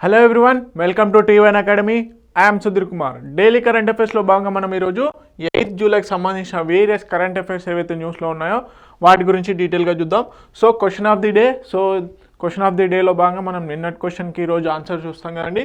Hello everyone, welcome to T one Academy. I'm Sudheer Kumar. Daily current అఫైర్స్లో భాగంగా మనం ఈరోజు 8 జూలైకి సంబంధించిన వేరియస్ కరెంట్ అఫైర్స్ ఏవైతే న్యూస్లో ఉన్నాయో వాటి గురించి డీటెయిల్గా చూద్దాం. క్వశ్చన్ ఆఫ్ ది డేలో భాగంగా మనం నిన్నటి క్వశ్చన్కి ఈరోజు ఆన్సర్ చూస్తాం కదండి.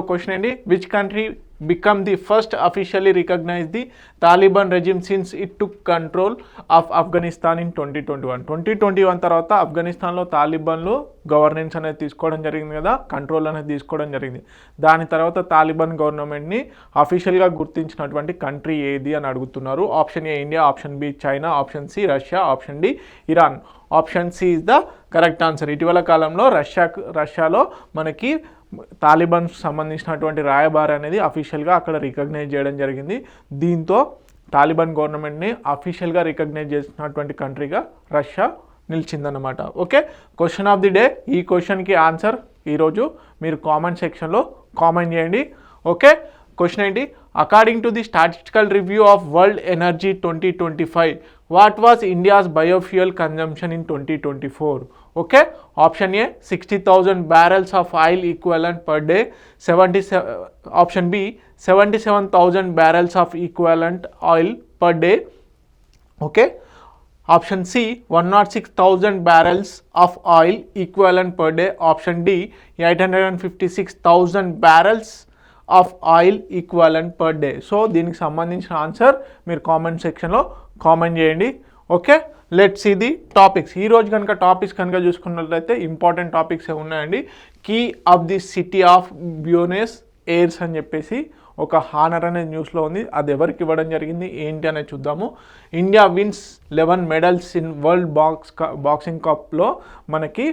క్వశ్చన్ ఏంటి? Which country become the first officially recognize the Taliban regime since it took control of Afghanistan in 2021 తర్వాత ఆఫ్ఘనిస్తాన్లో తాలిబాన్లు గవర్నెన్స్ అనేది తీసుకోవడం జరిగింది కదా, కంట్రోల్ అనేది తీసుకోవడం జరిగింది. దాని తర్వాత తాలిబాన్ గవర్నమెంట్ని అఫీషియల్గా గుర్తించినటువంటి కంట్రీ ఏది అని అడుగుతున్నారు. Option A India, option B China, option C Russia, option D Iran. Option C is the correct answer. ఇటీవల కాలంలో రష్యాలో మనకి తాలిబాన్ సంబంధించినటువంటి రాయబారి అనేది అఫీషియల్గా అక్కడ రికగ్నైజ్ చేయడం జరిగింది. దీంతో తాలిబాన్ గవర్నమెంట్ని అఫీషియల్గా రికగ్నైజ్ చేసినటువంటి కంట్రీగా రష్యా నిలిచిందన్నమాట. Okay, question of the day. ఈ క్వశ్చన్కి ఆన్సర్ ఈరోజు మీరు కామెంట్ సెక్షన్లో కామెంట్ చేయండి. ఓకే, క్వశ్చన్ ఏంటి? According to the statistical review of world energy 2025 what was India's biofuel consumption in 2024? Okay, option A 60,000 barrels of oil equivalent per day. Option B 77,000 barrels of equivalent oil per day. Okay, option C 106,000 barrels of oil equivalent per day. Option D 856,000 barrels of oil equivalent per day. దీనికి సంబంధించిన answer మీరు comment సెక్షన్లో comment చేయండి. Okay, let's see the topics. ఈరోజు కనుక topics కనుక చూసుకున్నట్లయితే important topics ఉన్నాయండి. Key of the city of Buenos Aires అని చెప్పేసి ఒక హానర్ అనేది న్యూస్లో ఉంది. అది ఎవరికి ఇవ్వడం జరిగింది ఏంటి అనేది చూద్దాము. India wins 11 medals in world boxing కప్లో మనకి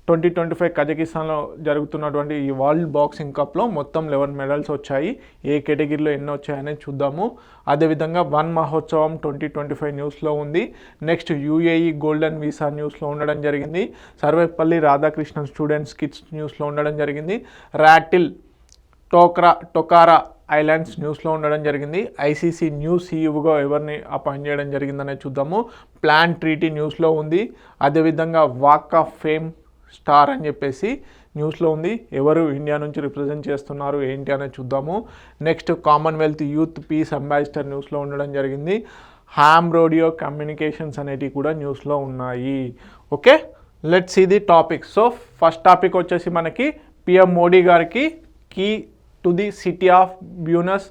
2025 కజకిస్తాన్లో జరుగుతున్నటువంటి ఈ వరల్డ్ బాక్సింగ్ కప్లో మొత్తం 11 medals వచ్చాయి. ఏ కేటగిరీలో ఎన్ని వచ్చాయనేది చూద్దాము. అదేవిధంగా వన్ మహోత్సవం 2025 న్యూస్లో ఉంది. నెక్స్ట్ యూఏఈ గోల్డెన్ వీసా న్యూస్లో ఉండడం జరిగింది. సర్వేపల్లి రాధాకృష్ణన్ స్టూడెంట్స్ కిడ్స్ న్యూస్లో ఉండడం జరిగింది. రాటిల్ టొకారా ఐలాండ్స్ న్యూస్లో ఉండడం జరిగింది. ఐసీసీ న్యూ సీఈఓగా ఎవరిని అపాయింట్ చేయడం జరిగిందనేది చూద్దాము. ప్లాన్ ట్రీటీ న్యూస్లో ఉంది. అదేవిధంగా వాక్ ఆఫ్ ఫేమ్ స్టార్ అని చెప్పేసి న్యూస్లో ఉంది. ఎవరు ఇండియా నుంచి రిప్రజెంట్ చేస్తున్నారు ఏంటి అనేది చూద్దాము. Next Commonwealth youth peace ambassador న్యూస్లో ఉండడం జరిగింది. హామ్ రోడియో కమ్యూనికేషన్స్ అనేటివి కూడా న్యూస్లో ఉన్నాయి. Okay, let's see the topics. First topic వచ్చేసి మనకి పిఎం మోడీ గారికి key to the city of Buenos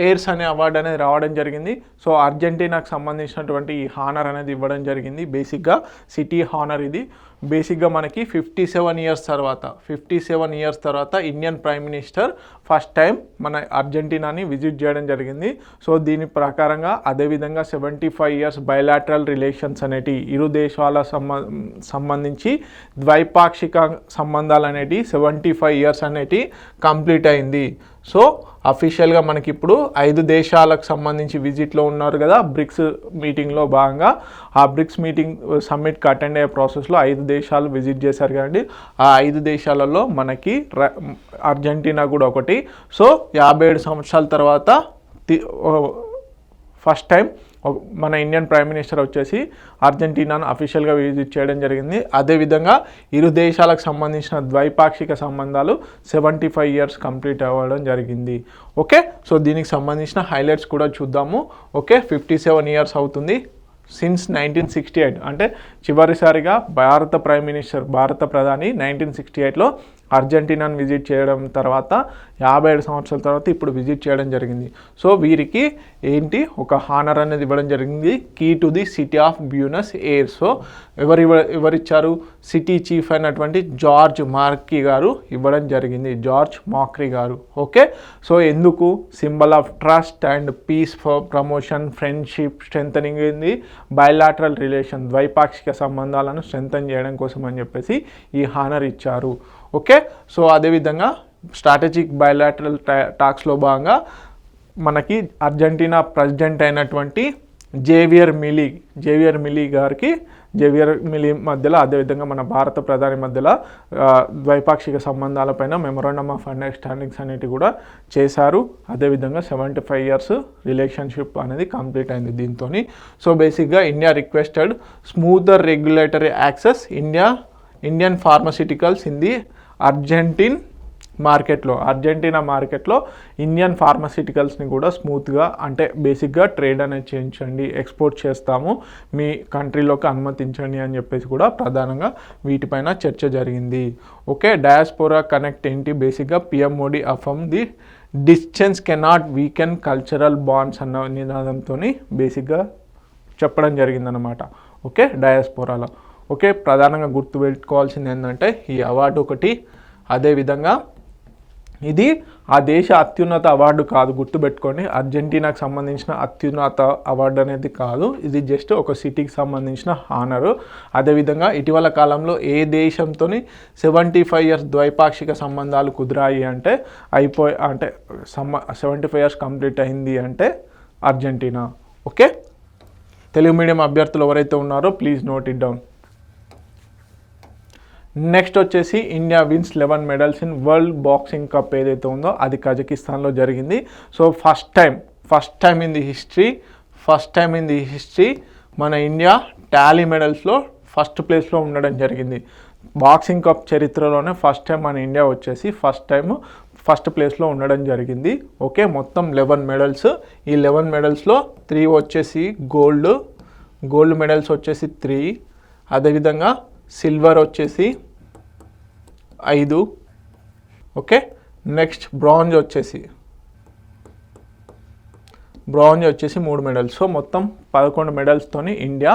Aires అనే అవార్డు అనేది రావడం జరిగింది. అర్జెంటీనాకు సంబంధించినటువంటి ఈ హానర్ అనేది ఇవ్వడం జరిగింది. బేసిక్గా సిటీ హానర్ ఇది. బేసిక్గా మనకి 57 years తర్వాత Indian prime minister first time మన అర్జెంటీనాని విజిట్ చేయడం జరిగింది. దీని ప్రకారంగా అదేవిధంగా 75 years బైలాటరల్ రిలేషన్స్ అనేటి ఇరు దేశాల సంబంధించి ద్వైపాక్షిక సంబంధాలు అనేటి 75 years అనేటి కంప్లీట్ అయింది. అఫీషియల్గా మనకి ఇప్పుడు 5 దేశాలకు సంబంధించి విజిట్లో ఉన్నారు కదా బ్రిక్స్ మీటింగ్లో భాగంగా. ఆ బ్రిక్స్ మీటింగ్ సమ్మిట్కి అటెండ్ అయ్యే ప్రాసెస్లో 5 దేశాలు విజిట్ చేశారు కదండి. ఆ 5 దేశాలలో మనకి అర్జెంటీనా కూడా ఒకటి. 57 సంవత్సరాల తర్వాత ఫస్ట్ టైం మన ఇండియన్ ప్రైమ్ మినిస్టర్ వచ్చేసి అర్జెంటీనాను అఫీషియల్గా విజిట్ చేయడం జరిగింది. అదేవిధంగా ఇరు దేశాలకు సంబంధించిన ద్వైపాక్షిక సంబంధాలు 75 years కంప్లీట్ అవ్వడం జరిగింది. ఓకే, దీనికి సంబంధించిన హైలైట్స్ కూడా చూద్దాము. ఓకే, 57 years అవుతుంది సిన్స్ 1968. అంటే చివరిసారిగా భారత ప్రధాని 1968లో అర్జెంటీనాను విజిట్ చేయడం తర్వాత 57 సంవత్సరాల తర్వాత ఇప్పుడు విజిట్ చేయడం జరిగింది. వీరికి ఏంటి ఒక హానర్ అనేది ఇవ్వడం జరిగింది, key to the city of Buenos Aires. ఎవరిచ్చారు? సిటీ చీఫ్ అయినటువంటి జార్జ్ మార్క్రీ గారు ఇవ్వడం జరిగింది. ఓకే, ఎందుకు? Symbol of trust and peace for promotion, friendship strengthening in bilateral relation, ద్వైపాక్షిక సంబంధాలను స్ట్రెంథన్ చేయడం కోసం అని చెప్పేసి ఈ హానర్ ఇచ్చారు. ఓకే, అదేవిధంగా స్ట్రాటజిక్ బైలాటరల్ టాక్స్లో భాగంగా మనకి అర్జెంటీనా ప్రెసిడెంట్ అయినటువంటి జేవియర్ మిలీ మధ్యలో అదేవిధంగా మన భారత ప్రధాని మధ్యలో ద్వైపాక్షిక సంబంధాలపైన మెమొరాండమ్ ఆఫ్ అండర్స్టాండింగ్స్ అనేటివి కూడా చేశారు. అదేవిధంగా 75 years రిలేషన్షిప్ అనేది కంప్లీట్ అయింది దీంతో. బేసిక్గా India requested smoother regulatory access Indian pharmaceuticals in the Argentine మార్కెట్లో అర్జెంటీనా మార్కెట్లో ఇండియన్ ఫార్మాసిటికల్స్ని కూడా స్మూత్గా అంటే బేసిక్గా ట్రేడ్ అనేది చేయించండి, ఎక్స్పోర్ట్ చేస్తాము, మీ కంట్రీలోకి అనుమతించండి అని చెప్పేసి కూడా ప్రధానంగా వీటిపైన చర్చ జరిగింది. ఓకే, డయాస్పోరా కనెక్ట్ ఏంటి, బేసిక్గా PM Modi affirm the distance cannot weaken cultural bonds అన్న నినాదంతో బేసిక్గా చెప్పడం జరిగిందనమాట. ఓకే, డయాస్పోరాలో. ఓకే, ప్రధానంగా గుర్తుపెట్టుకోవాల్సింది ఏంటంటే ఈ అవార్డు ఒకటి, అదేవిధంగా ఇది ఆ దేశ అత్యున్నత అవార్డు కాదు, గుర్తుపెట్టుకోండి. అర్జెంటీనాకు సంబంధించిన అత్యున్నత అవార్డు అనేది కాదు, ఇది జస్ట్ ఒక సిటీకి సంబంధించిన హానరు. అదేవిధంగా ఇటీవల కాలంలో ఏ దేశంతో 75 years ద్వైపాక్షిక సంబంధాలు కుదిరాయి అంటే 75 years కంప్లీట్ అయింది అంటే అర్జెంటీనా. ఓకే, తెలుగు మీడియం అభ్యర్థులు ఎవరైతే ఉన్నారో please note it down. Next వచ్చేసి India wins 11 medals in world boxing cup ఏదైతే ఉందో అది కజకిస్తాన్లో జరిగింది. So first time in the history మన ఇండియా టాలీ మెడల్స్లో ఫస్ట్ ప్లేస్లో ఉండడం జరిగింది. బాక్సింగ్ కప్ చరిత్రలోనే ఫస్ట్ టైం మన ఇండియా వచ్చేసి ఫస్ట్ ప్లేస్లో ఉండడం జరిగింది. ఓకే, మొత్తం 11 medals. ఈ 11 medalsలో 3 వచ్చేసి గోల్డ్ మెడల్స్ వచ్చేసి 3, అదేవిధంగా సిల్వర్ వచ్చేసి 5. ఓకే, నెక్స్ట్ బ్రాంజ్ వచ్చేసి 3 medals. సో మొత్తం 11 medalsతోని ఇండియా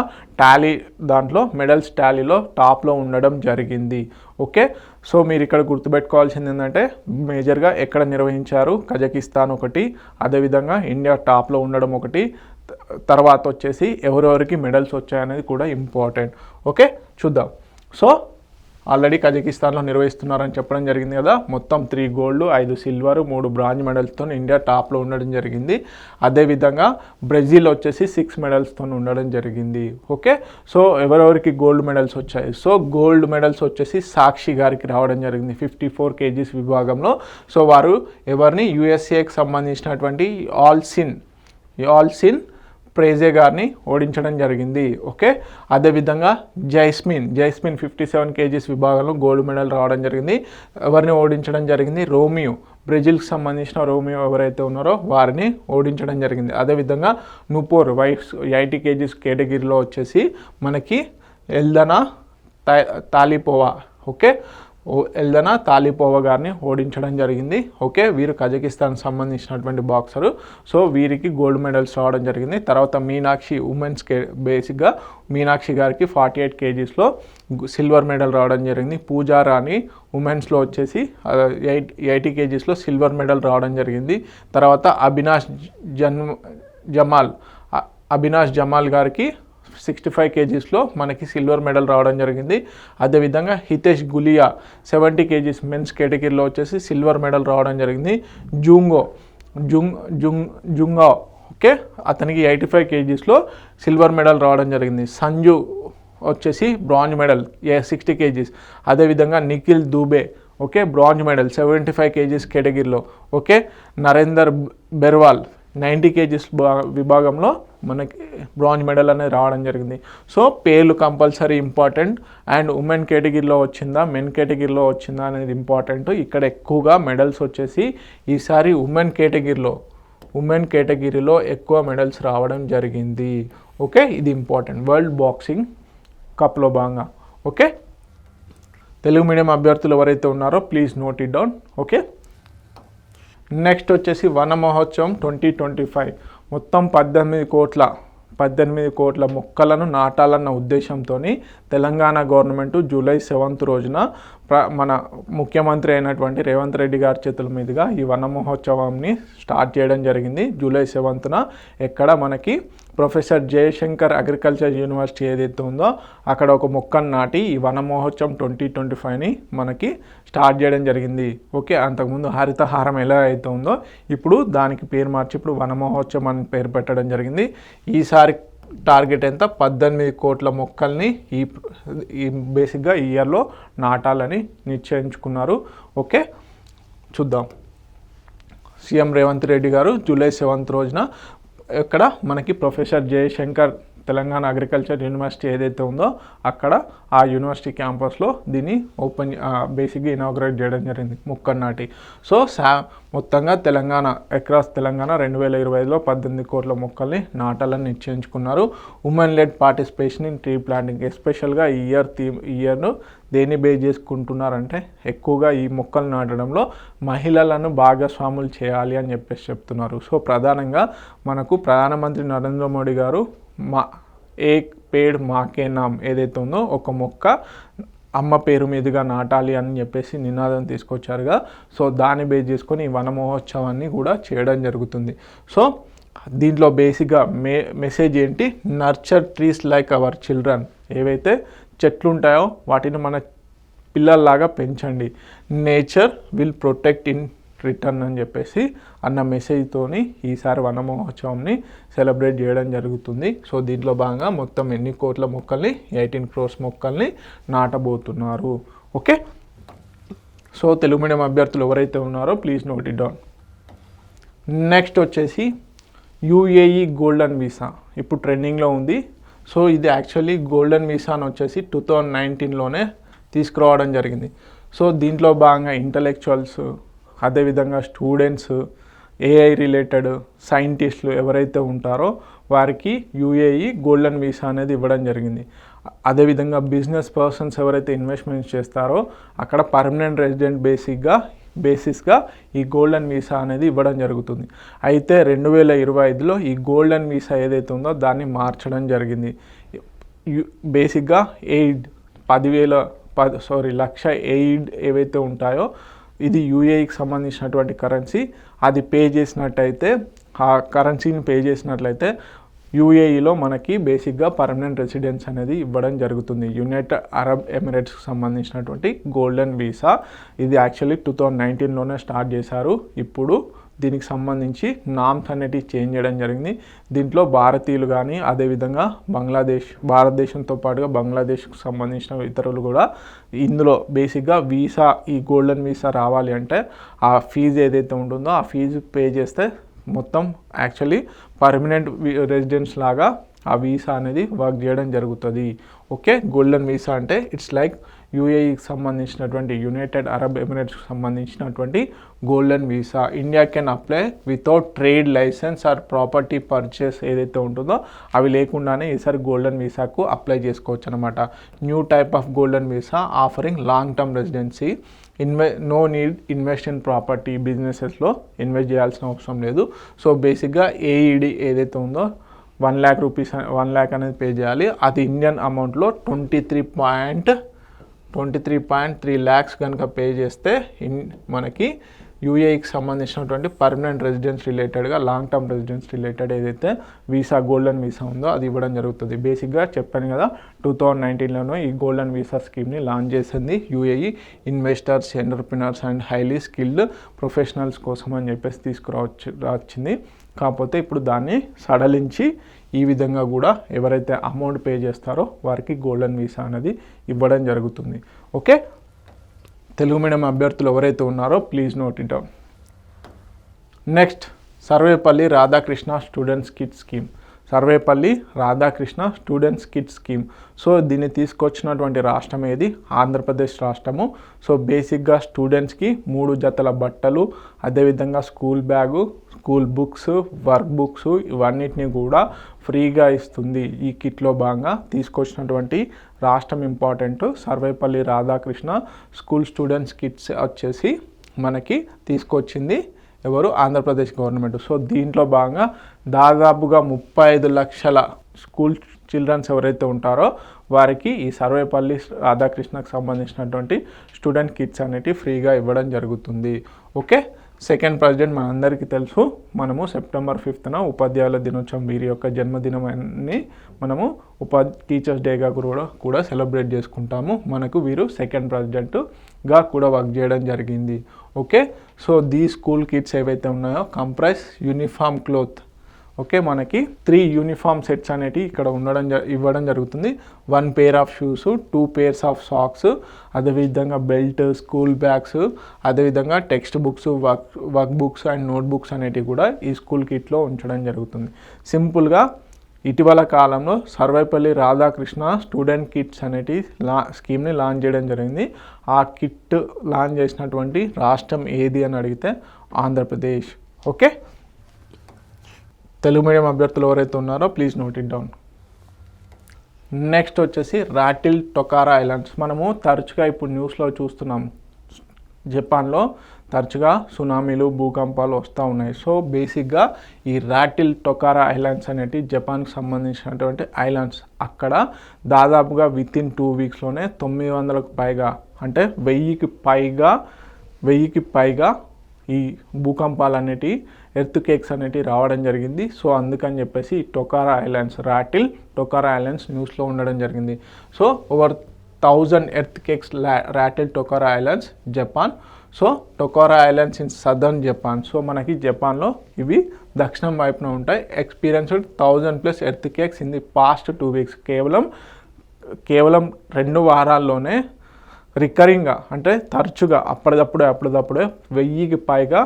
మెడల్స్ టాలీలో టాప్లో ఉండడం జరిగింది. ఓకే, సో మీరు ఇక్కడ గుర్తుపెట్టుకోవాల్సింది ఏంటంటే మేజర్గా ఎక్కడ నిర్వహించారు, కజకిస్తాన్ ఒకటి, అదేవిధంగా ఇండియా టాప్లో ఉండడం ఒకటి, తర్వాత వచ్చేసి ఎవరెవరికి మెడల్స్ వచ్చాయనేది కూడా ఇంపార్టెంట్. ఓకే, చూద్దాం. సో ఆల్రెడీ కజకిస్తాన్లో నిర్వహిస్తున్నారని చెప్పడం జరిగింది కదా. మొత్తం 3 gold, 5 silver, 3 bronze మెడల్స్తో ఇండియా టాప్లో ఉండడం జరిగింది. అదేవిధంగా బ్రెజిల్ వచ్చేసి 6 medalsతో ఉండడం జరిగింది. ఓకే, సో ఎవరెవరికి గోల్డ్ మెడల్స్ వచ్చాయి? సో గోల్డ్ మెడల్స్ వచ్చేసి సాక్షి గారికి రావడం జరిగింది 54 kgs విభాగంలో. సో వారు ఎవరిని యుఎస్ఏకి సంబంధించినటువంటి ఆల్సిన్ ప్రేజే గారిని ఓడించడం జరిగింది. ఓకే, అదేవిధంగా జైస్మిన్ 57 kgs విభాగంలో గోల్డ్ మెడల్ రావడం జరిగింది. ఎవరిని ఓడించడం జరిగింది? బ్రెజిల్కి సంబంధించిన రోమియో ఎవరైతే ఉన్నారో వారిని ఓడించడం జరిగింది. అదేవిధంగా నుపోర్ 80 kgs కేటగిరీలో వచ్చేసి మనకి ఎల్దనా తాలిపోవా గారిని ఓడించడం జరిగింది. ఓకే, వీరు కజకిస్తాన్ సంబంధించినటువంటి బాక్సరు. సో వీరికి గోల్డ్ మెడల్స్ రావడం జరిగింది. తర్వాత మీనాక్షి బేసిక్గా మీనాక్షి గారికి 48 kgsలో సిల్వర్ మెడల్ రావడం జరిగింది. పూజా రాణి ఉమెన్స్లో వచ్చేసి 80 kgsలో సిల్వర్ మెడల్ రావడం జరిగింది. తర్వాత అభినాష్ జమాల్ గారికి 65 kgsలో మనకి సిల్వర్ మెడల్ రావడం జరిగింది. అదేవిధంగా హితేష్ గులియా 70 kgs మెన్స్ కేటగిరీలో వచ్చేసి సిల్వర్ మెడల్ రావడం జరిగింది. జుంగా ఓకే, అతనికి 85 kgsలో సిల్వర్ మెడల్ రావడం జరిగింది. సంజు వచ్చేసి బ్రాంజ్ మెడల్ 60 kgs. అదేవిధంగా Nikhil Dubey okay bronze medal 75 kgs కేటగిరీలో. ఓకే, నరేందర్ బెర్వాల్ 90 kgs విభాగంలో మనకి బ్రాంజ్ మెడల్ అనేది రావడం జరిగింది. సో పేర్లు కంపల్సరీ ఇంపార్టెంట్. అండ్ ఉమెన్ కేటగిరీలో వచ్చిందా, మెన్ కేటగిరీలో వచ్చిందా అనేది ఇంపార్టెంట్. ఇక్కడ ఎక్కువగా మెడల్స్ వచ్చేసి ఈసారి ఉమెన్ కేటగిరీలో ఎక్కువ మెడల్స్ రావడం జరిగింది. ఓకే, ఇది ఇంపార్టెంట్ వరల్డ్ బాక్సింగ్ కప్లో భాగంగా. ఓకే, తెలుగు మీడియం అభ్యర్థులు ఎవరైతే ఉన్నారో please note it down. Okay, next వచ్చేసి వన మహోత్సవం 2025 మొత్తం 18 కోట్ల మొక్కలను నాటాలన్న ఉద్దేశంతో తెలంగాణ గవర్నమెంట్ జూలై 7th రోజున మన ముఖ్యమంత్రి అయినటువంటి రేవంత్ రెడ్డి గారి చేతుల మీదుగా ఈ వన మహోత్సవాన్ని స్టార్ట్ చేయడం జరిగింది. జూలై 7th ఎక్కడ మనకి ప్రొఫెసర్ జయశంకర్ అగ్రికల్చర్ యూనివర్సిటీ ఏదైతే ఉందో అక్కడ ఒక మొక్కను నాటి ఈ వన మహోత్సవం 2025ని మనకి స్టార్ట్ చేయడం జరిగింది. ఓకే, అంతకుముందు హరితహారం ఎలా అయితే ఉందో ఇప్పుడు దానికి పేరు మార్చి ఇప్పుడు వన మహోత్సవం అని పేరు పెట్టడం జరిగింది. ఈసారి టార్గెట్ ఎంత? 18 కోట్ల మొక్కల్ని ఈ బేసిక్గా ఈ ఇయర్లో నాటాలని నిశ్చయించుకున్నారు. ఓకే, చూద్దాం. సీఎం రేవంత్ రెడ్డి గారు జూలై 7th రోజున ఇక్కడ మనకి professor Jayashankar Telangana agriculture university ఏదైతే ఉందో అక్కడ ఆ యూనివర్సిటీ క్యాంపస్లో దీన్ని బేసిక్గా ఇనాగ్రేట్ చేయడం జరిగింది మొక్కలు నాటి. సో మొత్తంగా తెలంగాణ అక్రాస్ తెలంగాణ 2025లో 18 కోట్ల మొక్కల్ని నాటాలని నిశ్చయించుకున్నారు. Women led participation in tree planting. ఎస్పెషల్గా ఈ ఇయర్ను దేన్ని బేస్ చేసుకుంటున్నారంటే ఎక్కువగా ఈ మొక్కలు నాటడంలో మహిళలను భాగస్వాములు చేయాలి అని చెప్పేసి చెప్తున్నారు. సో ప్రధానంగా మనకు ప్రధానమంత్రి నరేంద్ర మోడీ గారు ఏక్ పేడ్ మాకే నామ్ ఏదైతే ఉందో ఒక మొక్క అమ్మ పేరు మీదుగా నాటాలి అని చెప్పేసి నినాదం తీసుకొచ్చారుగా. సో దాన్ని బేస్ చేసుకొని ఈ వన మహోత్సవాన్ని కూడా చేయడం జరుగుతుంది. సో దీంట్లో బేసిక్గా మెసేజ్ ఏంటి, nurture trees like our children. ఏవైతే చెట్లు ఉంటాయో వాటిని మన పిల్లల్లాగా పెంచండి, nature will protect in return అని చెప్పేసి అన్న మెసేజ్తోని ఈసారి వన మహోత్సవంని సెలబ్రేట్ చేయడం జరుగుతుంది. సో దీంట్లో భాగంగా మొత్తం ఎన్ని కోట్ల మొక్కల్ని 18 crores మొక్కల్ని నాటబోతున్నారు. ఓకే, సో తెలుగు మీడియం అభ్యర్థులు ఎవరైతే ఉన్నారో please note it down. Next వచ్చేసి UAE గోల్డెన్ వీసా ఇప్పుడు ట్రెండింగ్లో ఉంది. సో ఇది యాక్చువల్లీ గోల్డెన్ వీసా అని వచ్చేసి 2019లోనే తీసుకురావడం జరిగింది. సో దీంట్లో భాగంగా ఇంటలెక్చువల్స్, అదేవిధంగా స్టూడెంట్స్, AI రిలేటెడ్ సైంటిస్టులు ఎవరైతే ఉంటారో వారికి UAE గోల్డెన్ వీసా అనేది ఇవ్వడం జరిగింది. అదేవిధంగా బిజినెస్ పర్సన్స్ ఎవరైతే ఇన్వెస్ట్మెంట్స్ చేస్తారో అక్కడ పర్మనెంట్ రెసిడెంట్ బేసిస్గా ఈ గోల్డెన్ వీసా అనేది ఇవ్వడం జరుగుతుంది. అయితే 2025లో ఈ గోల్డెన్ వీసా ఏదైతే ఉందో దాన్ని మార్చడం జరిగింది. బేసిక్గా లక్ష ఎయిడ్ ఏవైతే ఉంటాయో ఇది UAEకి సంబంధించినటువంటి కరెన్సీ. అది పే చేసినట్టయితే, ఆ కరెన్సీని పే చేసినట్లయితే UAEలో మనకి బేసిక్గా పర్మనెంట్ రెసిడెన్స్ అనేది ఇవ్వడం జరుగుతుంది. యునైటెడ్ అరబ్ ఎమిరేట్స్కి సంబంధించినటువంటి గోల్డెన్ వీసా. ఇది యాక్చువల్లీ 2019లోనే స్టార్ట్ చేశారు. ఇప్పుడు దీనికి సంబంధించి నామ్స్ అనేటివి చేంజ్ చేయడం జరిగింది. దీంట్లో భారతీయులు కానీ అదేవిధంగా భారతదేశంతో పాటుగా బంగ్లాదేశ్కు సంబంధించిన ఇతరులు కూడా ఇందులో బేసిక్గా ఈ గోల్డెన్ వీసా రావాలి అంటే ఆ ఫీజు ఏదైతే ఉంటుందో ఆ ఫీజు పే చేస్తే మొత్తం యాక్చువల్లీ పర్మనెంట్ రెసిడెన్స్ లాగా ఆ వీసా అనేది వర్క్ చేయడం జరుగుతుంది. ఓకే, గోల్డెన్ వీసా అంటే ఇట్స్ లైక్ UAEకి సంబంధించినటువంటి యునైటెడ్ అరబ్ ఎమిరేట్స్కి సంబంధించినటువంటి golden visa. India can apply without trade licence or property purchase ఏదైతే ఉంటుందో అవి లేకుండానే ఈసారి గోల్డెన్ వీసాకు అప్లై చేసుకోవచ్చు అనమాట. New type of golden visa offering long term residency. No need invest in property. బిజినెసెస్లో ఇన్వెస్ట్ చేయాల్సిన అవసరం లేదు. సో బేసిక్గా AED ఏదైతే ఉందో 1 lakh రూపీస్ 1 lakh అనేది పే చేయాలి. అది ఇండియన్ అమౌంట్లో 23.3 lakhs కనుక పే చేస్తే మనకి UAEకి సంబంధించినటువంటి పర్మనెంట్ రెసిడెన్స్ రిలేటెడ్గా లాంగ్ టర్మ్ రెసిడెన్స్ రిలేటెడ్ ఏదైతే వీసా గోల్డెన్ వీసా ఉందో అది ఇవ్వడం జరుగుతుంది. బేసిక్గా చెప్పాను కదా 2019లోనూ ఈ గోల్డెన్ వీసా స్కీమ్ని లాంచ్ చేసింది UAE. Investors, entrepreneurs and highly skilled professionals కోసం అని చెప్పేసి తీసుకురావచ్చింది. కాకపోతే ఇప్పుడు దాన్ని సడలించి ఈ విధంగా కూడా ఎవరైతే అమౌంట్ పే చేస్తారో వారికి గోల్డెన్ వీసా అనేది ఇవ్వడం జరుగుతుంది. ఓకే, తెలుగు మీడియం అభ్యర్థులు ఎవరైతే ఉన్నారో please note it down. Next, Sarvepalli Radhakrishna students kit scheme. Sarvepalli Radhakrishna students kit scheme. So దీన్ని తీసుకొచ్చినటువంటి రాష్ట్రం ఏది? ఆంధ్రప్రదేశ్ రాష్ట్రము. సో బేసిక్గా స్టూడెంట్స్కి 3 జతల బట్టలు, అదేవిధంగా school bag, school books, work books ఇవన్నిటిని కూడా ఫ్రీగా ఇస్తుంది. ఈ కిట్లో భాగంగా తీసుకొచ్చినటువంటి రాష్ట్రం important. Sarvepalli Radhakrishna school students kits వచ్చేసి మనకి తీసుకొచ్చింది ఎవరు? ఆంధ్రప్రదేశ్ గవర్నమెంట్. సో దీంట్లో భాగంగా దాదాపుగా 35 లక్షల స్కూల్ చిల్డ్రన్స్ ఎవరైతే ఉంటారో వారికి ఈ సర్వేపల్లి రాధాకృష్ణకు సంబంధించినటువంటి స్టూడెంట్ కిట్స్ అనేటివి ఫ్రీగా ఇవ్వడం జరుగుతుంది. ఓకే, సెకండ్ ప్రెసిడెంట్ మనందరికీ తెలుసు. మనము September 5th ఉపాధ్యాయుల దినోత్సవం వీరి యొక్క జన్మదినాన్ని మనము టీచర్స్ డేగా కూడా సెలబ్రేట్ చేసుకుంటాము. మనకు వీరు సెకండ్ ప్రెసిడెంట్గా కూడా వర్క్ చేయడం జరిగింది. ఓకే, సో దీ స్కూల్ కిట్స్ ఏవైతే ఉన్నాయో కంప్రైజ్ యూనిఫామ్ క్లోత్. ఓకే, మనకి 3 యూనిఫామ్ సెట్స్ అనేటివి ఇక్కడ ఇవ్వడం జరుగుతుంది. 1 pair of shoes, 2 pairs of socks, అదేవిధంగా బెల్ట్, స్కూల్ బ్యాగ్స్, అదేవిధంగా text books, work books and note books అనేటివి కూడా ఈ స్కూల్ కిట్లో ఉంచడం జరుగుతుంది. సింపుల్గా ఇటీవల కాలంలో సర్వేపల్లి రాధాకృష్ణ స్టూడెంట్ కిట్స్ అనేటి స్కీమ్ని లాంచ్ చేయడం జరిగింది. ఆ కిట్ లాంచ్ చేసినటువంటి రాష్ట్రం ఏది అని అడిగితే ఆంధ్రప్రదేశ్. ఓకే, తెలుగు మీడియం అభ్యర్థులు ఎవరైతే ఉన్నారో please note it down. Next వచ్చేసి రాటిల్ టొకారా ఐలాండ్స్. మనము తరచుగా ఇప్పుడు న్యూస్లో చూస్తున్నాం, జపాన్లో తరచుగా సునామీలు భూకంపాలు వస్తూ ఉన్నాయి. సో బేసిక్గా ఈ రాటిల్ టొకారా ఐలాండ్స్ అనేటి జపాన్కి సంబంధించినటువంటి ఐలాండ్స్. అక్కడ దాదాపుగా వితిన్ 2 వీక్స్లోనే 900కు పైగా అంటే 1000కి పైగా ఈ భూకంపాలు అనేటి ఎర్త్ కేక్స్ అనేటివి రావడం జరిగింది. సో అందుకని చెప్పేసి Tokara Islands, rattle Tokara Islands న్యూస్లో ఉండడం జరిగింది. So over 1000 earthquakes rattle Tokara Islands Japan. So Tokara Islands in southern Japan. So మనకి జపాన్లో ఇవి దక్షిణం వైపున ఉంటాయి. Experienced 1000+ earthquakes in the past 2 weeks. కేవలం 2 వారాల్లోనే రికరింగ్గా అంటే తరచుగా అప్పటిదప్పుడే 1000కి పైగా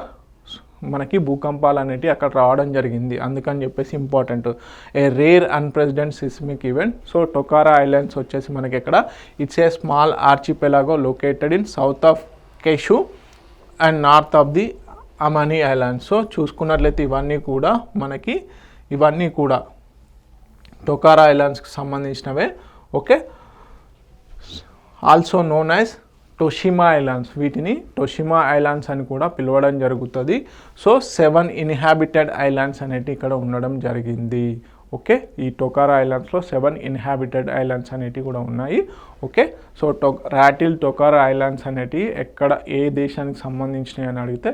మనకి భూకంపాలు అనేటివి అక్కడ రావడం జరిగింది. అందుకని చెప్పేసి important, a rare unprecedented seismic event. So Tokara Islands వచ్చేసి మనకి ఇక్కడ it's a small archipelago located in south of Kyushu and north of the Amami Islands. So చూసుకున్నట్లయితే ఇవన్నీ కూడా టొకారా ఐలాండ్స్కి సంబంధించినవే. Okay, also known as Toshima Islands. వీటిని Toshima islands అని కూడా పిలవడం జరుగుతుంది. సో 7 ఇన్హాబిటెడ్ ఐలాండ్స్ అనేటివి ఇక్కడ ఉండడం జరిగింది. ఓకే, ఈ టొకారా ఐలాండ్స్లో 7 ఇన్హాబిటెడ్ ఐలాండ్స్ అనేటివి కూడా ఉన్నాయి. Okay, so rattle Tokara islands అనేటివి ఎక్కడ ఏ దేశానికి సంబంధించినవి అని అడిగితే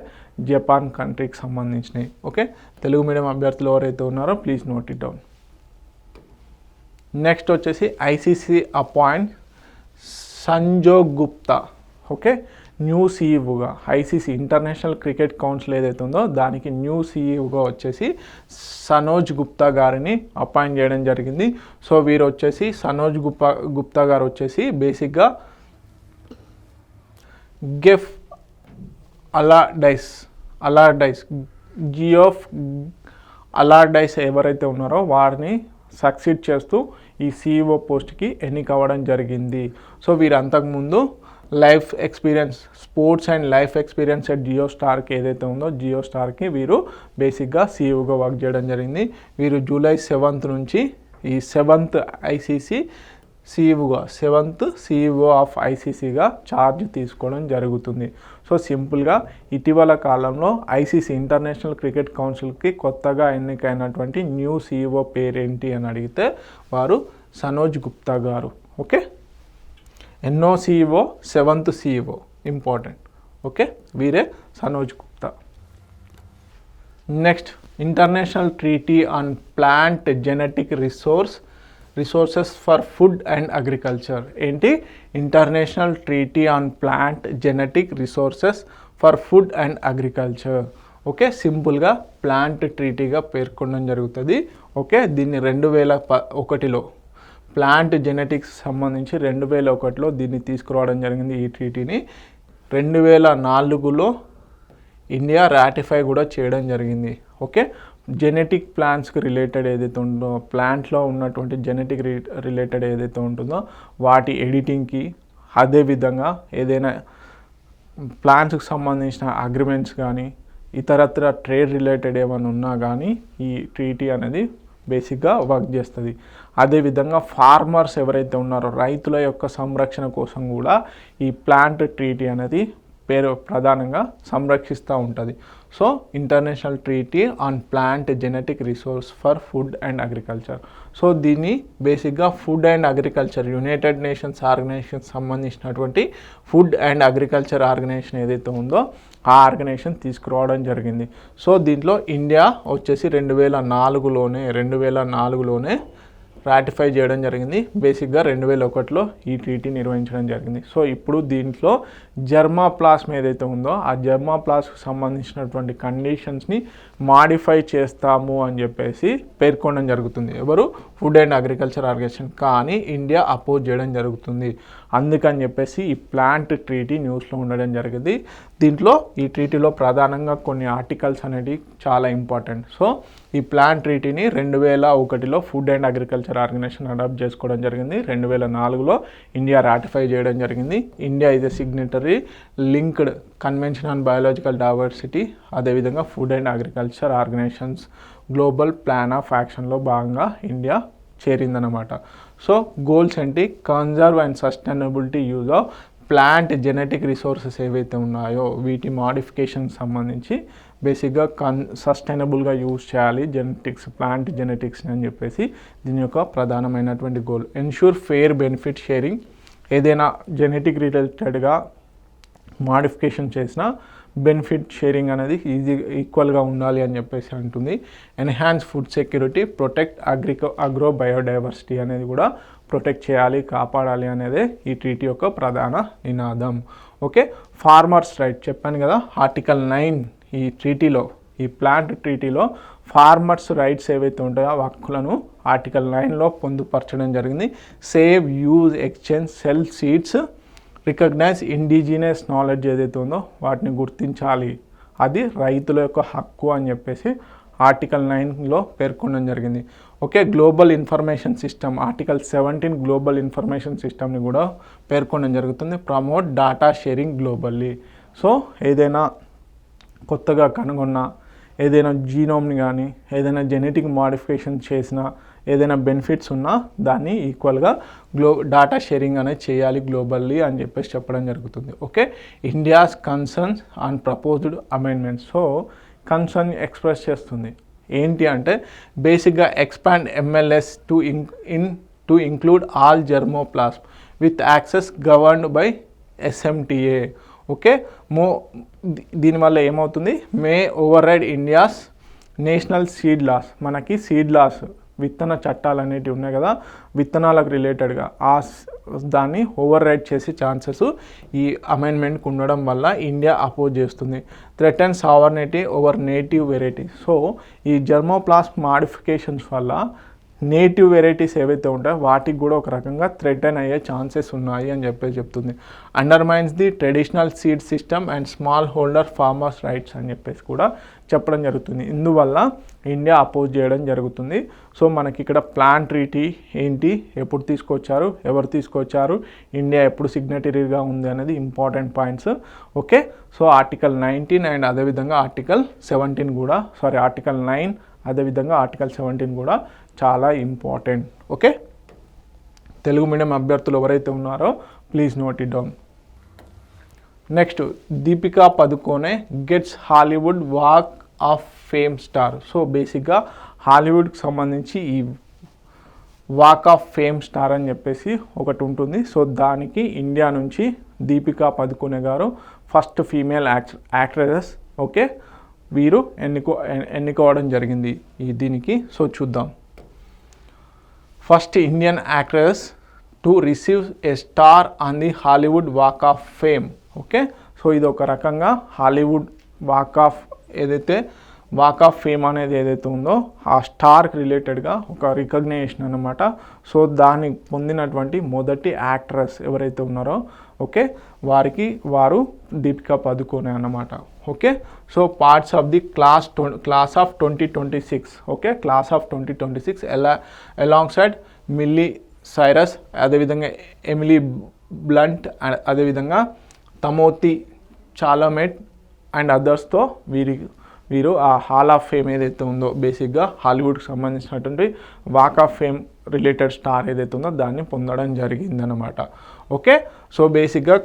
జపాన్ కంట్రీకి సంబంధించినవి. ఓకే, తెలుగు మీడియం అభ్యర్థులు ఎవరైతే ఉన్నారో please note it down. Next వచ్చేసి ICC appoint Sanjog Gupta. Okay, new సీఈఓగా ఐసీసీ ఇంటర్నేషనల్ క్రికెట్ కౌన్సిల్ ఏదైతే ఉందో దానికి న్యూ సీఈఓగా వచ్చేసి సనోజ్ గుప్తా గారిని అపాయింట్ చేయడం జరిగింది. సో వీరు వచ్చేసి సనోజ్ గుప్తా గారు వచ్చేసి బేసిక్గా గెఫ్ అలార్డైస్ జియోఫ్ అలార్డైస్ ఎవరైతే ఉన్నారో వారిని సక్సీడ్ చేస్తూ ఈ సీఈఓ పోస్ట్కి ఎన్నికవ్వడం జరిగింది. సో వీరు అంతకుముందు sports and life experience at Jio స్టార్కి ఏదైతే ఉందో జియో స్టార్కి వీరు బేసిక్గా సీఈఓగా వర్క్ చేయడం జరిగింది. వీరు జూలై 7th నుంచి ఈ 7th ఐసీసీ సీఈఓ ఆఫ్ ఐసీసీగా ఛార్జ్ తీసుకోవడం జరుగుతుంది. సో సింపుల్గా ఇటీవల కాలంలో ఐసీసీ ఇంటర్నేషనల్ క్రికెట్ కౌన్సిల్కి కొత్తగా ఎన్నికైనటువంటి న్యూ సీఈఓ పేరేంటి అని అడిగితే వారు సనోజ్ గుప్తా గారు. ఓకే, ఎన్నో CEO 7th CEO important. Okay, వీరే Sanoj Gupta. Next, international treaty on plant genetic resources for food and agriculture. ఏంటి? International treaty on plant genetic resources for food and agriculture. Okay, సింపుల్గా ప్లాంట్ ట్రీటీగా పేర్కొనడం జరుగుతుంది. ఓకే, దీన్ని 2001లో ప్లాంట్ జెనెటిక్స్ సంబంధించి 2001లో దీన్ని తీసుకురావడం జరిగింది. ఈ ట్రీటీని 2004లో ఇండియా రాటిఫై కూడా చేయడం జరిగింది. ఓకే, జెనెటిక్ ప్లాంట్స్కి రిలేటెడ్ ఏదైతే ఉంటుందో ప్లాంట్లో ఉన్నటువంటి జెనెటిక్ రిలేటెడ్ ఏదైతే ఉంటుందో వాటి ఎడిటింగ్కి, అదేవిధంగా ఏదైనా ప్లాంట్స్కి సంబంధించిన అగ్రిమెంట్స్ కానీ ఇతరత్ర ట్రేడ్ రిలేటెడ్ ఏమైనా ఉన్నా కానీ ఈ ట్రీటీ అనేది బేసిక్గా వర్క్ చేస్తుంది. అదేవిధంగా ఫార్మర్స్ ఎవరైతే ఉన్నారో రైతుల యొక్క సంరక్షణ కోసం కూడా ఈ ప్లాంట్ ట్రీటీ అనేది ప్రధానంగా సంరక్షిస్తూ ఉంటుంది. So international treaty on plant genetic resource for food and agriculture. So దీన్ని బేసిక్గా food and agriculture United Nations organisation సంబంధించినటువంటి ఫుడ్ అండ్ అగ్రికల్చర్ ఆర్గనైజేషన్ ఏదైతే ఉందో ఆ ఆర్గనైజేషన్ తీసుకురావడం జరిగింది. సో దీంట్లో ఇండియా వచ్చేసి 2004లోనే రాటిఫై చేయడం జరిగింది. బేసిక్గా 2001లో ఈ ట్రీటీ నిర్వహించడం జరిగింది. సో ఇప్పుడు దీంట్లో జర్మా ప్లాస్మ్ ఏదైతే ఉందో ఆ జర్మా ప్లాస్కి సంబంధించినటువంటి కండిషన్స్ని మాడిఫై చేస్తాము అని చెప్పేసి పేర్కొనడం జరుగుతుంది. ఎవరు? Food and agriculture organisation. కానీ ఇండియా అపోజ్ చేయడం జరుగుతుంది. అందుకని చెప్పేసి ఈ ప్లాంట్ ట్రీటీ న్యూస్లో ఉండడం జరిగింది. దీంట్లో ఈ ట్రీటీలో ప్రధానంగా కొన్ని ఆర్టికల్స్ అనేవి చాలా ఇంపార్టెంట్. సో ఈ ప్లాంట్ ట్రీటీని 2001లో food and agriculture organization adopt చేసుకోవడం జరిగింది. 2004లో ఇండియా రాటిఫై చేయడం జరిగింది. India is a signatory linked convention on biological diversity, అదేవిధంగా food and agriculture organizations global plan of యాక్షన్లో భాగంగా ఇండియా చేరిందనమాట. సో గోల్స్ ఏంటి? Conserve and sustainability use of plant genetic resources ఏవైతే ఉన్నాయో వీటి మాడిఫికేషన్ సంబంధించి బేసిక్గా సస్టైనబుల్గా యూజ్ చేయాలి జెనెటిక్స్, ప్లాంట్ జెనెటిక్స్ అని చెప్పేసి దీని యొక్క ప్రధానమైనటువంటి goal. Ensure fair benefit sharing, ఏదైనా జెనెటిక్ రిలేటెడ్గా మాడిఫికేషన్ చేసినా బెనిఫిట్ షేరింగ్ అనేది ఈక్వల్గా ఉండాలి అని చెప్పేసి అంటుంది. Enhance food security, protect agro biodiversity అనేది కూడా ప్రొటెక్ట్ చేయాలి, కాపాడాలి అనేది ఈ ట్రీటీ యొక్క ప్రధాన నినాదం. ఓకే, ఫార్మర్స్ రైట్ చెప్పాను కదా, ఆర్టికల్ 9 ఈ ట్రీటీలో, ఈ ప్లాంట్ ట్రీటీలో ఫార్మర్స్ రైట్స్ ఏవైతే ఉంటాయో ఆ హక్కులను ఆర్టికల్ 9లో పొందుపరచడం జరిగింది. Save, use, exchange, sell seeds, recognise indigenous knowledge ఏదైతే ఉందో వాటిని గుర్తించాలి, అది రైతుల యొక్క హక్కు అని చెప్పేసి ఆర్టికల్ 9లో పేర్కొనడం జరిగింది. Okay, global information system article 17 global information సిస్టమ్ని కూడా పేర్కొనడం జరుగుతుంది. Promote data sharing globally. So ఏదైనా కొత్తగా కనుగొన్న ఏదైనా జీనోమ్ని కానీ ఏదైనా జెనెటిక్ మాడిఫికేషన్ చేసినా ఏదైనా బెనిఫిట్స్ ఉన్నా దాన్ని ఈక్వల్గా డాటా షేరింగ్ అనేది చేయాలి గ్లోబల్లీ అని చెప్పేసి చెప్పడం జరుగుతుంది. Okay, India's concerns on proposed amendments. So concern express చేస్తుంది. ఏంటి అంటే బేసిక్గా expand MLS to include all germplasm with access governed by SMTA. Okay, దీనివల్ల ఏమవుతుంది? May override India's national seed laws. మనకి సీడ్ లాస్ విత్తన చట్టాలు అనేటివి ఉన్నాయి కదా, విత్తనాలకు రిలేటెడ్గా దాన్ని ఓవర్ రైడ్ చేసే ఛాన్సెస్ ఈ అమెండ్మెంట్కి ఉండడం వల్ల ఇండియా అపోజ్ చేస్తుంది. Threaten sovereignty over native variety. So ఈ జెర్మోప్లాస్మ్ మాడిఫికేషన్స్ వల్ల నేటివ్ వెరైటీస్ ఏవైతే ఉంటాయో వాటికి కూడా ఒక రకంగా థ్రెటన్ అయ్యే ఛాన్సెస్ ఉన్నాయి అని చెప్పేసి చెప్తుంది. Undermines the traditional seed system and small holder farmers rights అని చెప్పేసి కూడా చెప్పడం జరుగుతుంది. ఇందువల్ల ఇండియా అపోజ్ చేయడం జరుగుతుంది. సో మనకి ఇక్కడ ప్లాన్ ట్రీటీ ఏంటి, ఎప్పుడు తీసుకొచ్చారు, ఎవరు తీసుకొచ్చారు, ఇండియా ఎప్పుడు సిగ్నేటరీగా ఉంది అనేది important points. Okay, so article 19 and అదేవిధంగా ఆర్టికల్ 17 కూడా ఆర్టికల్ 9 అదేవిధంగా ఆర్టికల్ 17 కూడా చాలా ఇంపార్టెంట్. ఓకే, తెలుగు మీడియం అభ్యర్థులు ఎవరైతే ఉన్నారో please note it down. Next, Deepika Padukone gets Hollywood walk of fame star. So బేసిక్గా హాలీవుడ్కి సంబంధించి ఈ వాక్ ఆఫ్ ఫేమ్ స్టార్ అని చెప్పేసి ఒకటి ఉంటుంది. సో దానికి ఇండియా నుంచి దీపికా పదుకోనే గారు ఫస్ట్ ఫీమేల్ యాక్ట్రెస్. ఓకే, వీరు ఎన్నుకోవడం జరిగింది దీనికి. సో చూద్దాం. First Indian actress to receive a star on the Hollywood walk of fame. Okay, so ఇది ఒక రకంగా హాలీవుడ్ వాక్ ఆఫ్ ఫేమ్ అనేది ఏదైతే ఉందో ఆ స్టార్కి రిలేటెడ్గా ఒక రికగ్నేషన్ అన్నమాట. సో దాన్ని పొందినటువంటి మొదటి యాక్ట్రెస్ ఎవరైతే ఉన్నారో ఓకే వారు దీపికా పదుకోనే అన్నమాట. Okay, so parts of the class of 2026. Okay, class of 2026 along side milli Cyrus, అదేవిధంగా ఎమిలీ బ్లంట్, అదేవిధంగా తమోతి చాలమెట్ అండ్ అదర్స్తో వీరు ఆ హాల్ ఆఫ్ ఫేమ్ ఏదైతే ఉందో బేసిక్గా హాలీవుడ్కి సంబంధించినటువంటి walk of fame related star ఏదైతే ఉందో దాన్ని పొందడం జరిగిందనమాట. ఓకే, సో బేసిక్గా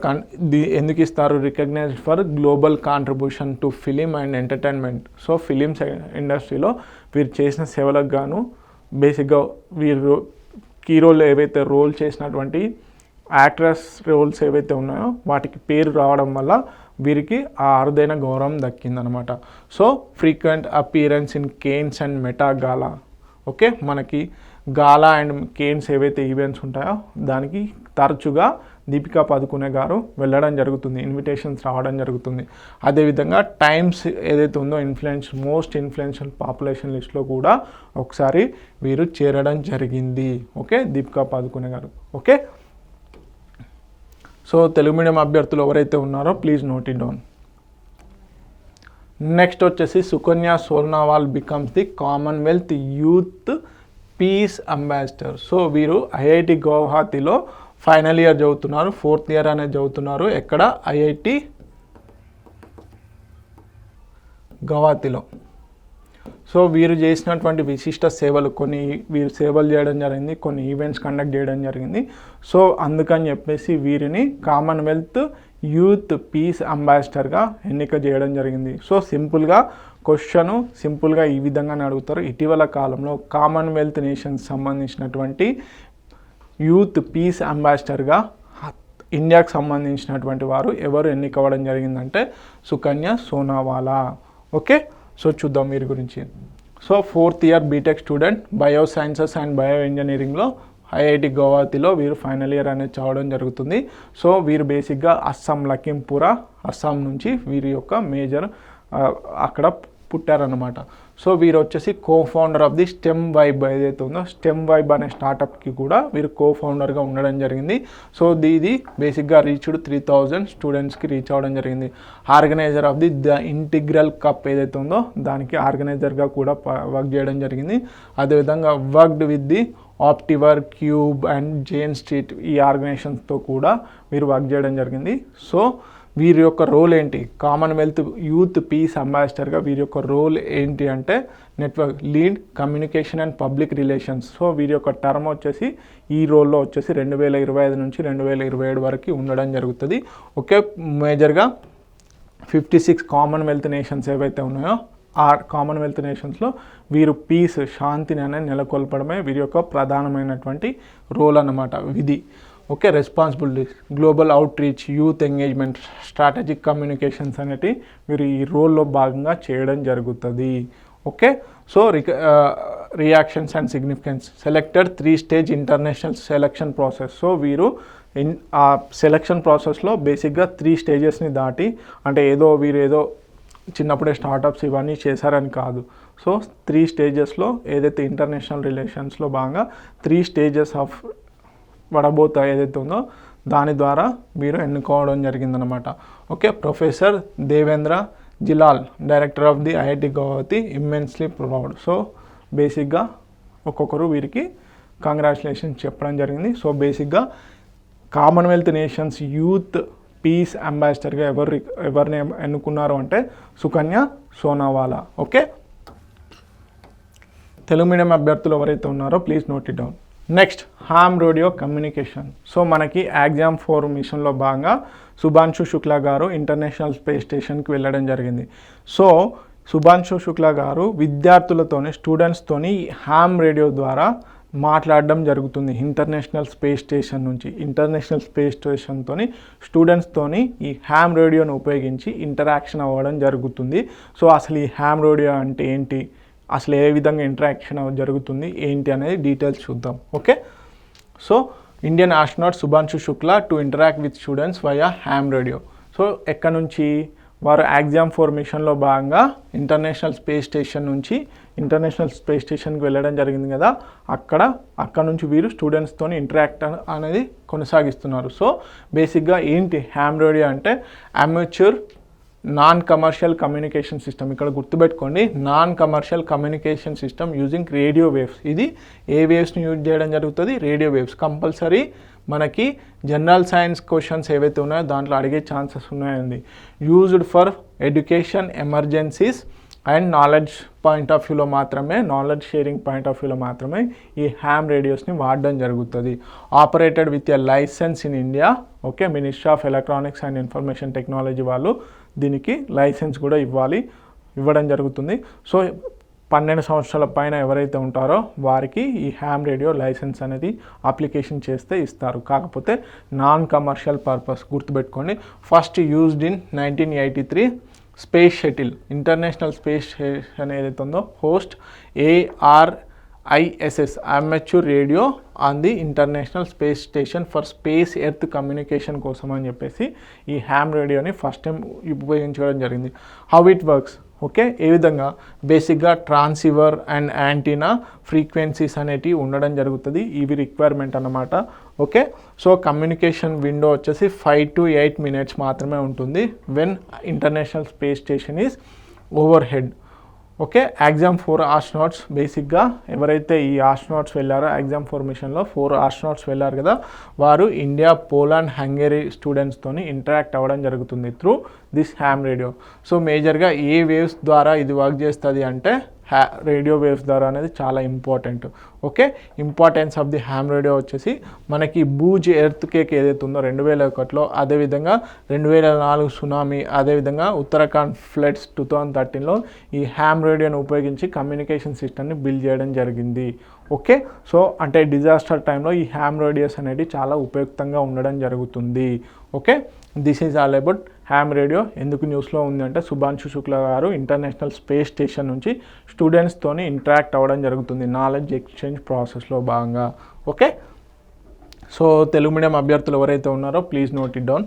ఎందుకు ఇస్తారు? Recognise for global contribution to film and entertainment. So films ఇండస్ట్రీలో వీరు చేసిన సేవలకు గాను బేసిక్గా వీరు కీ రోల్ ఏవైతే రోల్ చేసినటువంటి యాక్ట్రెస్ రోల్స్ ఏవైతే ఉన్నాయో వాటికి పేరు రావడం వల్ల వీరికి ఆ అరుదైన గౌరవం దక్కిందనమాట. So frequent appearance in Cannes and Met Gala. Okay, మనకి గాలా అండ్ కేన్స్ ఏవైతే ఈవెంట్స్ ఉంటాయో దానికి తరచుగా దీపికా పదుకునే గారు వెళ్ళడం జరుగుతుంది, ఇన్విటేషన్స్ రావడం జరుగుతుంది. అదేవిధంగా టైమ్స్ ఏదైతే ఉందో మోస్ట్ ఇన్ఫ్లుయెన్షియల్ పాపులేషన్ లిస్ట్లో కూడా ఒకసారి వీరు చేరడం జరిగింది. ఓకే, దీపికా పదుకునే గారు. ఓకే, సో తెలుగు మీడియం అభ్యర్థులు ఎవరైతే ఉన్నారో please note it down. Next వచ్చేసి Sukanya Sonawal becomes the Commonwealth youth peace ambassador. So వీరు ఐఐటి గౌహతిలో ఫైనల్ ఇయర్ చదువుతున్నారు, 4th ఇయర్ అనేది చదువుతున్నారు. ఎక్కడ? ఐఐటి గౌహతిలో. సో వీరు చేసినటువంటి విశిష్ట సేవలు వీరు సేవలు చేయడం జరిగింది, కొన్ని ఈవెంట్స్ కండక్ట్ చేయడం జరిగింది. సో అందుకని చెప్పేసి వీరిని కామన్వెల్త్ యూత్ పీస్ అంబాసిడర్గా ఎన్నిక చేయడం జరిగింది. సో సింపుల్గా ఈ విధంగానే అడుగుతారు. ఇటీవల కాలంలో కామన్వెల్త్ నేషన్స్ సంబంధించినటువంటి యూత్ పీస్ అంబాసిడర్గా ఇండియాకు సంబంధించినటువంటి వారు ఎవరు ఎన్నికవ్వడం జరిగిందంటే సుకన్య సోనావాలా. ఓకే, సో చూద్దాం వీరి గురించి. So 4th year BTech student, bio sciences and bio ఇంజనీరింగ్లో ఐఐటి గౌహతిలో వీరు ఫైనల్ ఇయర్ అనేది చదవడం జరుగుతుంది. సో వీరు బేసిక్గా అస్సాం లఖింపూరా అస్సాం నుంచి వీరి యొక్క మేజర్ అక్కడ పుట్టారనమాట. సో వీరు వచ్చేసి co-founder of the stem vibe ఏదైతే ఉందో స్టెమ్ వైబ్ అనే స్టార్టప్కి కూడా వీరు కో-ఫౌండర్గా ఉండడం జరిగింది. సో ఇది బేసిక్గా రీచ్డ్ 3000 స్టూడెంట్స్కి రీచ్ అవ్వడం జరిగింది. Organizer of the integral cup ఏదైతే ఉందో దానికి ఆర్గనైజర్గా కూడా వర్క్ చేయడం జరిగింది. అదేవిధంగా worked with the Optiver, Cube and Jane Street ఈ ఆర్గనైజేషన్స్తో కూడా వీరు వర్క్ చేయడం జరిగింది. సో వీరి యొక్క రోల్ ఏంటి? కామన్వెల్త్ యూత్ పీస్ అంబాసిడర్గా వీరి యొక్క రోల్ ఏంటి అంటే network lead, communication and public relations. So వీరి యొక్క టర్మ్ వచ్చేసి ఈ రోల్లో వచ్చేసి 2025 నుంచి 2027 వరకు ఉండడం జరుగుతుంది. ఓకే, మేజర్గా 56 కామన్వెల్త్ నేషన్స్ ఏవైతే ఉన్నాయో ఆ కామన్వెల్త్ నేషన్స్లో వీరు పీస్, శాంతిని అనేది నెలకొల్పడమే వీరి యొక్క ప్రధానమైనటువంటి రోల్ అన్నమాట, విధి. Okay, responsibilities, global out reach, youth engagement, strategic communications అనేవి వీరు ఈ రోల్లో భాగంగా చేయడం జరుగుతుంది. Okay, so reactions and significance, selected 3 stage international selection process. So వీరు ఆ సెలెక్షన్ ప్రాసెస్లో బేసిక్గా 3 స్టేజెస్ని దాటి, అంటే వీరు చిన్నప్పుడే స్టార్టప్స్ ఇవన్నీ చేశారని కాదు. సో 3 స్టేజెస్లో ఏదైతే ఇంటర్నేషనల్ రిలేషన్స్లో భాగంగా 3 స్టేజెస్ ఆఫ్ వడబోత ఏదైతే ఉందో దాని ద్వారా మీరు ఎన్నుకోవడం జరిగిందనమాట. Okay, professor Devendra Jalihal, director of the IIT Guwahati, immensely proud. So బేసిక్గా ఒక్కొక్కరు వీరికి కంగ్రాచులేషన్స్ చెప్పడం జరిగింది. సో బేసిక్గా కామన్వెల్త్ నేషన్స్ యూత్ పీస్ అంబాసిడర్గా ఎవరిని ఎన్నుకున్నారు అంటే సుకన్య సోనావాలా. ఓకే, తెలుగు మీడియం అభ్యర్థులు ఎవరైతే ఉన్నారో please note it down. Next, ham radio communication. So మనకి ఎగ్జామ్ 4 మిషన్లో భాగంగా శుభాంశు శుక్లా గారు ఇంటర్నేషనల్ స్పేస్ స్టేషన్కి వెళ్ళడం జరిగింది. సో శుభాంశు శుక్లా గారు విద్యార్థులతోని, స్టూడెంట్స్తోని హామ్ రేడియో ద్వారా మాట్లాడడం జరుగుతుంది. ఇంటర్నేషనల్ స్పేస్ స్టేషన్తో స్టూడెంట్స్తోని ఈ హ్యామ్ రేడియోను ఉపయోగించి ఇంటరాక్షన్ అవ్వడం జరుగుతుంది. సో అసలు ఈ హ్యామ్ రేడియో అంటే ఏంటి, అసలు ఏ విధంగా ఇంటరాక్షన్ జరుగుతుంది ఏంటి అనేది డీటెయిల్స్ చూద్దాం. Okay, so Indian astronaut Shubhanshu Shukla to interact with students via ham radio. So ఎక్కడ నుంచి వారు ఎగ్జామ్ 4 మిషన్లో భాగంగా ఇంటర్నేషనల్ స్పేస్ స్టేషన్కి వెళ్ళడం జరిగింది కదా, అక్కడ నుంచి వీరు స్టూడెంట్స్తో ఇంటరాక్ట్ అనేది కొనసాగిస్తున్నారు. సో బేసిక్గా ఏంటి హ్యామ్ రేడియో అంటే amateur non commercial communication system. ఇక్కడ గుర్తుపెట్టుకోండి, non commercial communication system using radio waves. ఇది ఏ వేవ్స్ని యూజ్ చేయడం జరుగుతుంది? Radio waves. కంపల్సరీ మనకి జనరల్ సైన్స్ క్వశ్చన్స్ ఏవైతే ఉన్నాయో దాంట్లో అడిగే ఛాన్సెస్ ఉన్నాయండి. Used for education, emergencies and knowledge point of వ్యూలో మాత్రమే, నాలెడ్జ్ షేరింగ్ పాయింట్ ఆఫ్ వ్యూలో మాత్రమే ఈ హ్యామ్ రేడియోస్ని వాడడం జరుగుతుంది. Operated with a licence in India. Okay, ministry of electronics and information technology వాళ్ళు దీనికి లైసెన్స్ కూడా ఇవ్వడం జరుగుతుంది. సో 12 సంవత్సరాల పైన ఎవరైతే ఉంటారో వారికి ఈ హ్యామ్ రేడియో లైసెన్స్ అనేది అప్లికేషన్ చేస్తే ఇస్తారు. కాకపోతే నాన్ కమర్షియల్ పర్పస్ గుర్తుపెట్టుకోండి. First used in 1983 space shuttle, international space station ఏదైతే ఉందో host ARISS ISS amateur radio on the international space station for space earth communication కోసం అని చెప్పేసి ఈ హ్యామ్ రేడియోని ఫస్ట్ టైం ఉపయోగించడం జరిగింది. హౌ ఇట్ వర్క్స్, ఓకే, ఏ విధంగా బేసిక్గా ట్రాన్సివర్ అండ్ యాంటీనా ఫ్రీక్వెన్సీస్ అనేటివి ఉండడం జరుగుతుంది. ఇవి రిక్వైర్మెంట్ అన్నమాట. ఓకే, సో కమ్యూనికేషన్ విండో వచ్చేసి 5 to 8 minutes మాత్రమే ఉంటుంది when international space station is over head. Okay, exam 4 astronauts బేసిక్గా ఎవరైతే ఈ ఆస్ట్రోనాట్స్ వెళ్ళారో ఎగ్జామ్ 4 మిషన్లో 4 ఆస్ట్రోనాట్స్ వెళ్ళారు కదా, వారు ఇండియా, పోలాండ్, హంగరీ స్టూడెంట్స్తోని ఇంటరాక్ట్ అవ్వడం జరుగుతుంది through this ham radio. So మేజర్గా ఏ వేవ్స్ ద్వారా ఇది వర్క్ చేస్తుంది అంటే రేడియో వేవ్స్ ద్వారా అనేది చాలా important. Okay, importance of the ham radio వచ్చేసి మనకి బూజ్ ఎర్త్ కేక్ ఏదైతే ఉందో 2001లో, అదేవిధంగా 2004 సునామీ, అదేవిధంగా ఉత్తరాఖండ్ ఫ్లడ్స్ 2013లో ఈ హ్యామ్ రేడియోని ఉపయోగించి కమ్యూనికేషన్ సిస్టమ్ని బిల్డ్ చేయడం జరిగింది. ఓకే, సో అంటే డిజాస్టర్ టైంలో ఈ హ్యామ్ రేడియోస్ అనేది చాలా ఉపయుక్తంగా ఉండడం జరుగుతుంది. Okay, this is all about ham radio. ఎందుకు న్యూస్లో ఉంది అంటే శుభాంశు శుక్లా గారు ఇంటర్నేషనల్ స్పేస్ స్టేషన్ నుంచి స్టూడెంట్స్తోని ఇంటరాక్ట్ అవ్వడం జరుగుతుంది నాలెడ్జ్ ఎక్స్చేంజ్ ప్రాసెస్లో భాగంగా. ఓకే, సో తెలుగు మీడియం అభ్యర్థులు ఎవరైతే ఉన్నారో please note it down.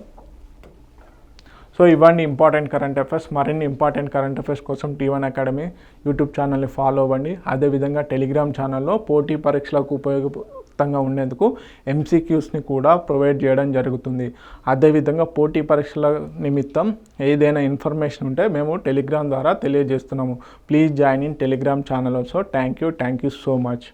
So ఇవన్నీ ఇంపార్టెంట్ కరెంట్ అఫైర్స్. మరిన్ని ఇంపార్టెంట్ కరెంట్ అఫైర్స్ కోసం T1 అకాడమీ యూట్యూబ్ ఛానల్ని ఫాలో అవ్వండి. అదేవిధంగా టెలిగ్రామ్ ఛానల్లో పోటీ పరీక్షలకు ఉపయోగంగా ఉండేందుకు MCQస్ని కూడా ప్రొవైడ్ చేయడం జరుగుతుంది. అదేవిధంగా పోటీ పరీక్షల నిమిత్తం ఏదైనా ఇన్ఫర్మేషన్ ఉంటే మేము టెలిగ్రామ్ ద్వారా తెలియజేస్తున్నాము. Please join in Telegram channel also. Thank you so much.